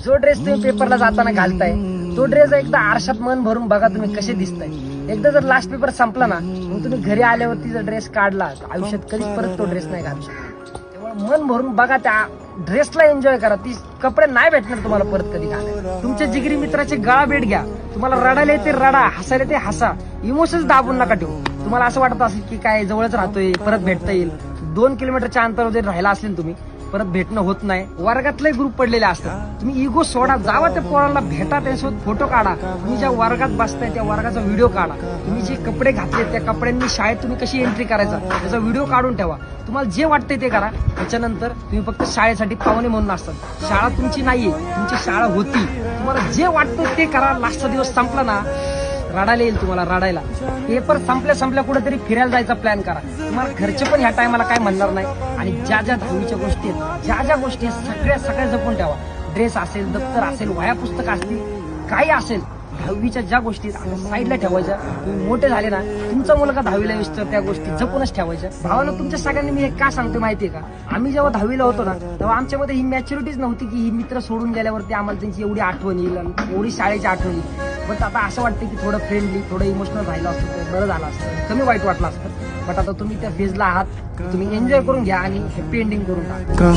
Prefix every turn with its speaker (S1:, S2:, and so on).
S1: जो ड्रेस तुम्ही पेपरला जाताना घालताय तो ड्रेस एकदा आरशात मन भरून बघा तुम्ही कसे दिसताय. एकदा जर लास्ट पेपर संपला ना मग तुम्ही घरी आल्यावरती जर ड्रेस काढला आयुष्यात कधीच परत तो ड्रेस नाही घालू शकत. तेव्हा मन भरून बघा, त्या ड्रेसला एन्जॉय करा. ती कपडे नाही भेटणार तुम्हाला परत कधी घालायला. तुमच्या जिगरी मित्राचे गळा भेट घ्या. तुम्हाला रडायला येते रडा, हसायला ते हसा. इमोशन्स दाबून नका ठेवू. तुम्हाला असं वाटत असेल की काय जवळच राहतोय परत भेटता येईल, 2 किलोमीटरच्या अंतरावर जरी राहिला असेल तुम्ही परत भेटणं होत नाही. वर्गातले ग्रुप पडलेले असतात. तुम्ही इगो सोडा, जावा त्या पोराला भेटा, त्याच्यासोबत फोटो काढा. तुम्ही ज्या वर्गात बसताय त्या वर्गाचा व्हिडिओ काढा. तुम्ही जे कपडे घातले त्या कपड्यांनी शाळेत तुम्ही कशी एंट्री करायचा त्याचा व्हिडिओ काढून ठेवा. तुम्हाला जे वाटतंय ते करा. त्याच्यानंतर तुम्ही फक्त शाळेसाठी पाहुणे म्हणून असतात. शाळा तुमची नाहीये, तुमची शाळा होती. तुम्हाला जे वाटतं ते करा. लास्टचा दिवस संपला ना रडायला येईल तुम्हाला, रडायला. पेपर संपल्या कुठेतरी फिरायला जायचा प्लॅन करा. तुम्हाला घरचे पण ह्या टायमाला काय म्हणणार नाही. आणि ज्या दहावीच्या गोष्टी आहेत, ज्या गोष्टी आहेत सगळ्या जपून ठेवा. ड्रेस असेल, दप्तर असेल, वह्या पुस्तक असतील, काही असेल, दहावीच्या ज्या गोष्टी आता साईडला ठेवायच्या. तुम्ही मोठे झाले ना, तुमचा मुलगा 10वीला येऊस तर त्या गोष्टी जपूनच ठेवायच्या. भावाला तुमच्या सगळ्यांनी मी हे का सांगतो माहितीये का, आम्ही जेव्हा 10वीला होतो ना तेव्हा आमच्यामध्ये ही मॅच्युरिटीच नव्हती की ही मित्र सोडून गेल्यावरती आम्हाला त्यांची एवढी आठवण येईल, एवढी शाळेची आठवण येईल. बट आता असं वाटतं की थोडं फ्रेंडली, थोडं इमोशनल राहिलं असतं तर बरं झालं असतं, कमी वाईट वाटलं असतं. बट आता तुम्ही त्या फेजला आहात, तुम्ही एन्जॉय करून घ्या आणि हॅपी एंडिंग करून टाका.